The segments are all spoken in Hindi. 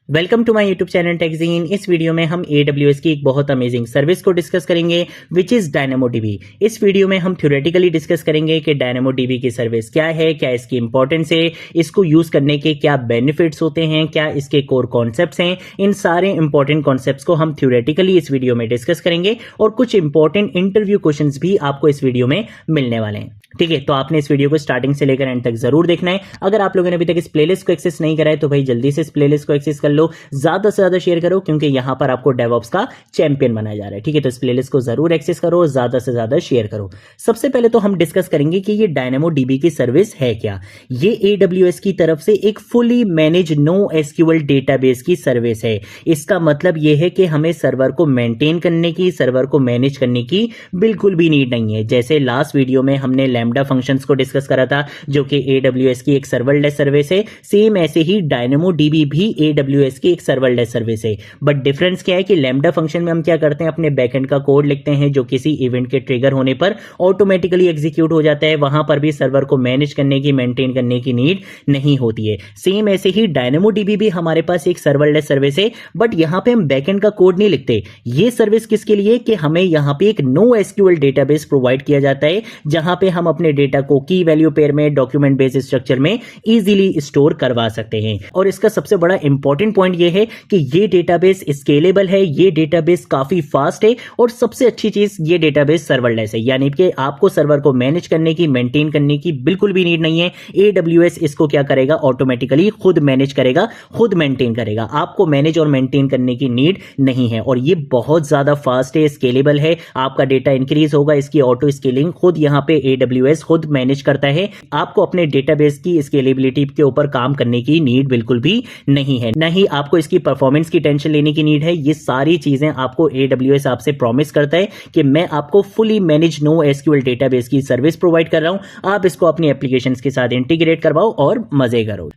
Welcome to my YouTube channel Techgene. इस वीडियो में हम AWS की एक बहुत अमेजिंग सर्विस को डिस्कस करेंगे विच इज DynamoDB। इस वीडियो में हम थ्योरेटिकली डिस्कस करेंगे कि DynamoDB की सर्विस क्या है, क्या इसकी इंपॉर्टेंस है, इसको यूज करने के क्या बेनिफिट्स होते हैं, क्या इसके कोर कॉन्सेप्ट्स हैं। इन सारे इंपॉर्टेंट कॉन्सेप्ट्स को हम थ्योरेटिकली इस वीडियो में डिस्कस करेंगे और कुछ इंपॉर्टेंट इंटरव्यू क्वेश्चंस भी आपको इस वीडियो में मिलने वाले हैं। ठीक है, तो आपने इस वीडियो को स्टार्टिंग से लेकर एंड तक जरूर देखना है। अगर आप लोगों ने अभी तक इस प्लेलिस्ट को एक्सेस नहीं करा है तो भाई जल्दी से इस प्लेलिस्ट को एक्सेस कर लो, ज्यादा से ज्यादा शेयर करो, क्योंकि यहां पर आपको डेवऑप्स का चैंपियन बनाया जा रहा है। ठीक है, तो इस प्लेलिस्ट को जरूर एक्सेस करो, ज्यादा से ज्यादा शेयर करो। सबसे पहले तो हम डिस्कस करेंगे कि ये DynamoDB की सर्विस है क्या। ये AWS की तरफ से एक फुली मैनेज NoSQL डेटाबेस की सर्विस है। इसका मतलब ये है कि हमें सर्वर को मेंटेन करने की, सर्वर को मैनेज करने की बिल्कुल भी नीड नहीं है। जैसे लास्ट वीडियो में हमने लैम्बडा फंक्शंस को डिस्कस करा था, जो कि AWS की एक सर्वरलेस सर्विस है। सेम ऐसे ही DynamoDB भी AWS की एक सर्वरलेस सर्विस है। बट डिफरेंस क्या है कि लैम्बडा फंक्शन में हम क्या करते हैं, अपने बैकएंड का कोड लिखते हैं जो किसी इवेंट के ट्रिगर होने पर ऑटोमेटिकली एग्जीक्यूट हो जाता है। वहां पर भी सर्वर को मैनेज करने की, मेंटेन करने की नीड नहीं होती है। सेम ऐसे ही DynamoDB भी हमारे पास एक सर्वरलेस सर्विस है, बट यहां पे हम बैकएंड का कोड नहीं लिखते। ये सर्विस किसके लिए कि हमें यहां पे एक NoSQL डेटाबेस प्रोवाइड किया जाता है, जहां पे हम अपने डेटा को की वैल्यू पेयर में, डॉक्यूमेंट बेस्ड स्ट्रक्चर में इजीली स्टोर करवा सकते हैं। और इसका सबसे बड़ा इंपॉर्टेंट पॉइंट यह है कि ये डेटाबेस स्केलेबल है, ये डेटाबेस काफी फास्ट है, और सबसे अच्छी चीज ये डेटाबेस सर्वरलेस है, यानी कि आपको सर्वर को मैनेज करने की, मेंटेन करने की बिल्कुल भी नीड नहीं है। AWS इसको क्या करेगा, ऑटोमेटिकली खुद मैनेज करेगा, खुद मेंटेन करेगा। आपको मैनेज और मेंटेन करने की नीड नहीं है। और ये बहुत ज्यादा फास्ट है, स्केलेबल है। आपका डेटा इंक्रीज होगा, इसकी ऑटो स्केलिंग खुद यहां पे AWS खुद मैनेज करता है। आपको अपने डेटाबेस की स्केलेबिलिटी के ऊपर काम करने की नीड बिल्कुल भी नहीं है, नहीं आपको इसकी परफॉर्मेंस की टेंशन लेने की नीड है। ये सारी चीजें आपको AWS आपसे प्रॉमिस करता है कि मैं आपको फुली मैनेज NoSQL डेटाबेस की सर्विस प्रोवाइड कर रहा हूं, आप इसको अपनी एप्लीकेशंस के साथ इंटीग्रेट करवाओ और मजे करो।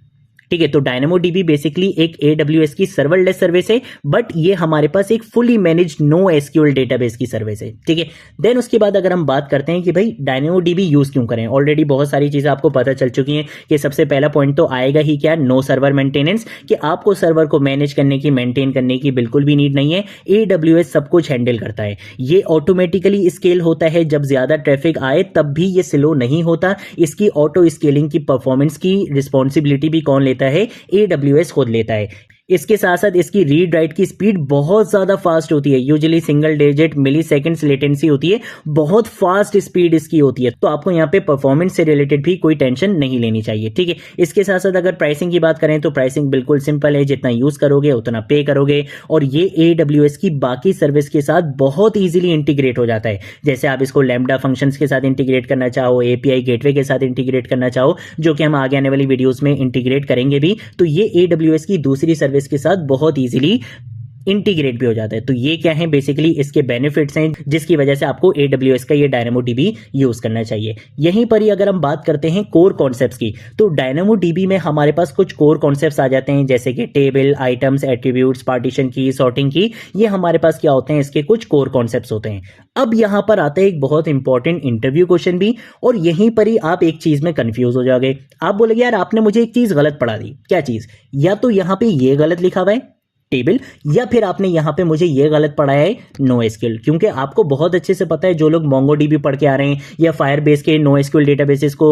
ठीक है, तो DynamoDB बेसिकली एक AWS की सर्वरलेस सर्विस है, बट ये हमारे पास एक फुली मैनेज NoSQL डेटाबेस की सर्विस है। ठीक है, देन उसके बाद अगर हम बात करते हैं कि भाई DynamoDB यूज क्यों करें, ऑलरेडी बहुत सारी चीजें आपको पता चल चुकी हैं कि सबसे पहला पॉइंट तो आएगा ही क्या, नो सर्वर मेंटेनेंस, कि आपको सर्वर को मैनेज करने की, मेंटेन करने की बिल्कुल भी नीड नहीं है। AWS सब कुछ हैंडल करता है। ये ऑटोमेटिकली स्केल होता है, जब ज्यादा ट्रैफिक आए तब भी ये स्लो नहीं होता। इसकी ऑटो स्केलिंग की, परफॉर्मेंस की रिस्पॉन्सिबिलिटी भी कौन लेता है, AWS खुद लेता है। इसके साथ साथ इसकी रीड राइट की स्पीड बहुत ज्यादा फास्ट होती है, यूजुअली सिंगल डिजिट मिली सेकेंड्स लेटेंसी होती है, बहुत फास्ट स्पीड इसकी होती है। तो आपको यहाँ पे परफॉर्मेंस से रिलेटेड भी कोई टेंशन नहीं लेनी चाहिए। ठीक है, इसके साथ साथ अगर प्राइसिंग की बात करें तो प्राइसिंग बिल्कुल सिंपल है, जितना यूज करोगे उतना पे करोगे। और ये AWS की बाकी सर्विस के साथ बहुत ईजिली इंटीग्रेट हो जाता है। जैसे आप इसको लैम्बडा फंक्शंस के साथ इंटीग्रेट करना चाहो, API गेटवे के साथ इंटीग्रेट करना चाहो, जो कि हम आगे आने वाली वीडियोस में इंटीग्रेट करेंगे भी, तो ये AWS की दूसरी सर्विस के साथ बहुत इजीली इंटीग्रेट भी हो जाता है। तो ये क्या है, बेसिकली इसके बेनिफिट्स हैं, जिसकी वजह से आपको AWS का ये DynamoDB यूज करना चाहिए। यहीं पर ही अगर हम बात करते हैं कोर कॉन्सेप्ट्स की, तो DynamoDB में हमारे पास कुछ कोर कॉन्सेप्ट्स आ जाते हैं, जैसे कि टेबल, आइटम्स, एट्रीब्यूट्स, पार्टीशन की, सॉर्टिंग की। ये हमारे पास क्या होते हैं, इसके कुछ कोर कॉन्सेप्ट्स होते हैं। अब यहां पर आता है एक बहुत इंपॉर्टेंट इंटरव्यू क्वेश्चन भी, और यहीं पर ही आप एक चीज में कंफ्यूज हो जाओगे। आप बोलेगे यार आपने मुझे एक चीज गलत पढ़ा दी। क्या चीज, या तो यहां पे ये गलत लिखा हुआ है टेबल, या फिर आपने यहां पे मुझे ये गलत पढ़ाया है NoSQL। क्योंकि आपको बहुत अच्छे से पता है, जो लोग MongoDB पढ़ के आ रहे हैं या फायरबेस के NoSQL डेटाबेसेस को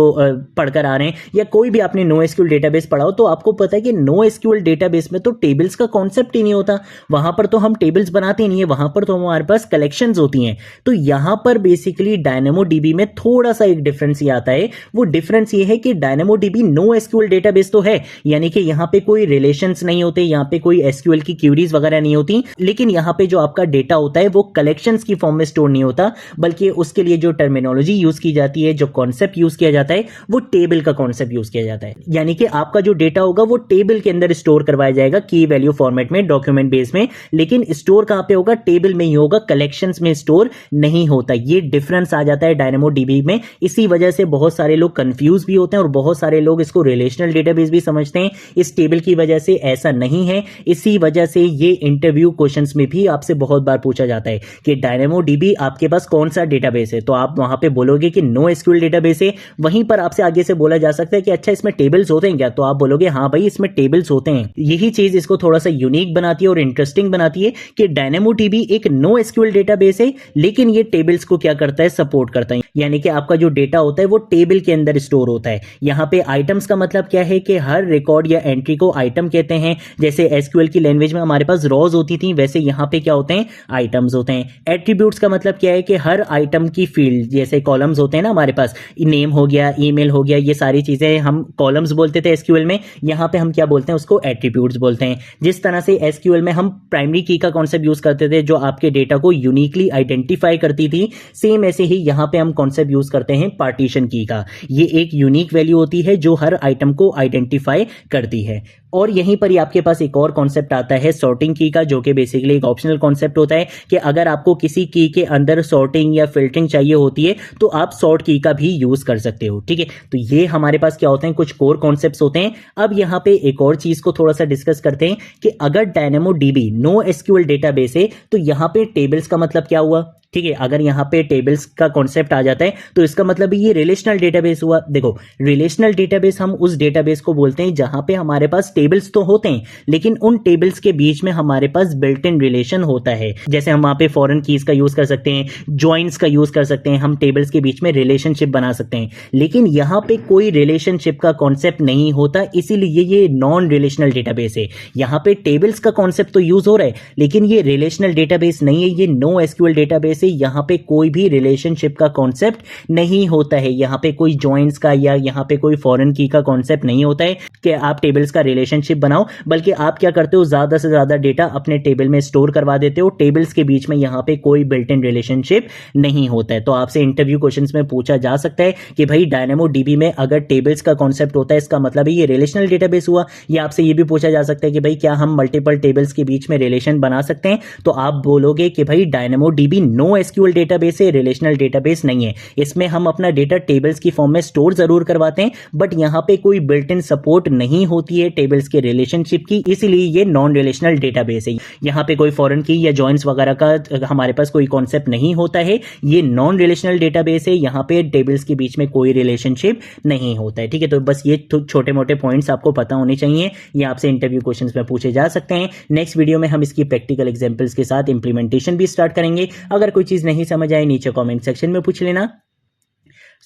पढ़कर आ रहे हैं, या कोई भी आपने NoSQL डेटाबेस पढ़ाओ, तो आपको पता है कि NoSQL डेटाबेस में तो टेबल्स का कॉन्सेप्ट ही नहीं होता। वहां पर तो हम टेबल्स बनाते ही नहीं है, वहां पर तो हमारे पास कलेक्शंस होती हैं। तो यहां पर बेसिकली DynamoDB में थोड़ा सा एक डिफरेंस ये आता है। वो डिफरेंस ये है कि DynamoDB NoSQL डेटाबेस तो है, यानी कि यहां पे कोई रिलेशंस नहीं होते, यहां पे कोई SQL की क्यूरीज वगैरह नहीं होती, लेकिन यहां पे जो आपका डेटा होता है वो कलेक्शंस की फॉर्म में स्टोर नहीं होता, बल्कि उसके लिए जो टर्मिनोलॉजी यूज की जाती है, जो कॉन्सेप्ट यूज किया जाता है, वो टेबल का कॉन्सेप्ट यूज किया जाता है। यानी कि आपका जो डेटा होगा वो टेबल के अंदर स्टोर करवाया जाएगा, की वैल्यू फॉर्मेट में, डॉक्यूमेंट बेस में, लेकिन स्टोर कहां पे होगा, टेबल में ही होगा, कलेक्शंस में स्टोर नहीं होता। ये डिफरेंस आ जाता है DynamoDB में। इसी वजह से बहुत सारे लोग कंफ्यूज भी होते हैं, और बहुत सारे लोग इसको रिलेशनल डेटाबेस भी समझते हैं। इस टेबल की वजह से ऐसा नहीं है। इसी वजह वजह से ये इंटरव्यू क्वेश्चंस में भी आपसे बहुत बार पूछा जाता है कि DynamoDB आपके पास कौन सा डेटाबेस है, तो आप वहां पे बोलोगे कि NoSQL डेटाबेस है। वहीं पर आपसे आगे से बोला जा सकता है कि अच्छा इसमें टेबल्स होते हैं क्या, तो आप बोलोगे हाँ भाई इसमें टेबल्स होते हैं। यही चीज इसको थोड़ा सा यूनिक बनाती है और इंटरेस्टिंग बनाती है कि DynamoDB एक NoSQL डेटाबेस है, लेकिन ये टेबल्स को क्या करता है, सपोर्ट करता है। यानी कि आपका जो डेटा होता है वो टेबल के अंदर स्टोर होता है। यहाँ पे आइटम्स का मतलब क्या है कि हर रिकॉर्ड या एंट्री को आइटम कहते हैं। जैसे एसक्यूएल की लैंग्वेज में हमारे पास रॉज होती थी, वैसे यहाँ पे क्या होते हैं, आइटम्स होते हैं। एट्रीब्यूट्स का मतलब क्या है कि हर आइटम की फील्ड, जैसे कॉलम्स होते हैं ना हमारे पास, नेम हो गया, ईमेल हो गया, ये सारी चीजें हम कॉलम्स बोलते थे एसक्यूएल में, यहाँ पे हम क्या बोलते हैं, उसको एट्रीब्यूट्स बोलते हैं। जिस तरह से एसक्यूएल में हम प्राइमरी की का कॉन्सेप्ट यूज करते थे जो आपके डेटा को यूनिकली आइडेंटिफाई करती थी, सेम ऐसे ही यहाँ पे हम कॉन्सेप्ट यूज करते हैं पार्टीशन की का। ये एक यूनिक वैल्यू होती है जो हर आइटम को आइडेंटिफाई करती है। और यहीं पर ही आपके पास एक और कॉन्सेप्ट आता है सॉर्टिंग की का, जो कि बेसिकली एक ऑप्शनल कॉन्सेप्ट होता है कि अगर आपको किसी की के अंदर सॉर्टिंग या फिल्टरिंग चाहिए होती है तो आप सॉर्ट की का भी यूज कर सकते हो। ठीक है, तो ये हमारे पास क्या होते हैं, कुछ कोर कॉन्सेप्ट्स होते हैं। अब यहाँ पे एक और चीज को थोड़ा सा डिस्कस करते हैं कि अगर DynamoDB NoSQL डेटाबेस है तो यहाँ पे टेबल्स का मतलब क्या हुआ। ठीक है, अगर यहाँ पे टेबल्स का कॉन्सेप्ट आ जाता है तो इसका मतलब ये रिलेशनल डेटाबेस हुआ। देखो, रिलेशनल डेटाबेस हम उस डेटाबेस को बोलते हैं जहां पे हमारे पास टेबल्स तो होते हैं, लेकिन उन टेबल्स के बीच में हमारे पास बिल्ट इन रिलेशन होता है। जैसे हम वहां पे फॉरेन कीज का यूज कर सकते हैं, ज्वाइंट्स का यूज कर सकते हैं, हम टेबल्स के बीच में रिलेशनशिप बना सकते हैं। लेकिन यहाँ पे कोई रिलेशनशिप का कॉन्सेप्ट नहीं होता, इसीलिए ये नॉन रिलेशनल डेटाबेस है। यहाँ पे टेबल्स का कॉन्सेप्ट तो यूज हो रहा है, लेकिन ये रिलेशनल डेटाबेस नहीं है, ये NoSQL डेटाबेस से यहाँ पे कोई भी रिलेशनशिप का कॉन्सेप्ट नहीं होता है। यहाँ पे कोई जॉइंट्स का या यहाँ पे कोई फॉरेन की का कॉन्सेप्ट नहीं होता है कि आप टेबल्स का रिलेशनशिप बनाओ, बल्कि आप क्या करते हो, ज्यादा से ज्यादा डेटा अपने टेबल में स्टोर करवा देते हो। टेबल्स के बीच में यहाँ पे कोई बिल्ट इन रिलेशनशिप नहीं होता है। तो आपसे इंटरव्यू क्वेश्चंस में पूछा जा सकता है कि भाई DynamoDB में अगर टेबल्स का कॉन्सेप्ट होता है इसका मतलब है ये रिलेशनल डेटाबेस हुआ, या आपसे ये भी पूछा जा सकता है कि भाई क्या हम मल्टीपल टेबल्स के बीच में रिलेशन बना सकते हैं, तो आप बोलोगे कि भाई DynamoDB NoSQL डेटाबेस है, रिलेशनल डेटाबेस नहीं है। इसमें हम अपना डेटा टेबल्स की फॉर्म में स्टोर जरूर करवाते हैं, बट यहाँ पे कोई बिल्ट इन सपोर्ट नहीं होती है टेबल्स के रिलेशनशिप की, इसलिए ये नॉन रिलेशनल डेटाबेस है। यहाँ पे कोई फॉरेन की या जॉइंट्स वगैरह का हमारे पास कोई कॉन्सेप्ट नहीं होता है, ये नॉन रिलेशनल डेटाबेस है। यहाँ पे टेबल्स के बीच में कोई रिलेशनशिप नहीं होता है। ठीक है, तो बस ये छोटे मोटे पॉइंट्स आपको पता होने चाहिए, ये आपसे इंटरव्यू क्वेश्चंस में पूछे जा सकते हैं। नेक्स्ट वीडियो में हम इसकी प्रैक्टिकल एग्जांपल्स के साथ इंप्लीमेंटेशन भी स्टार्ट करेंगे। अगर कोई चीज नहीं समझ आए नीचे कमेंट सेक्शन में पूछ लेना,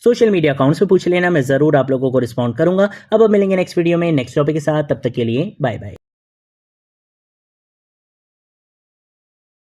सोशल मीडिया अकाउंट्स पे पूछ लेना, मैं जरूर आप लोगों को रिस्पॉन्ड करूंगा। अब मिलेंगे नेक्स्ट वीडियो में नेक्स्ट टॉपिक के साथ, तब तक के लिए बाय बाय।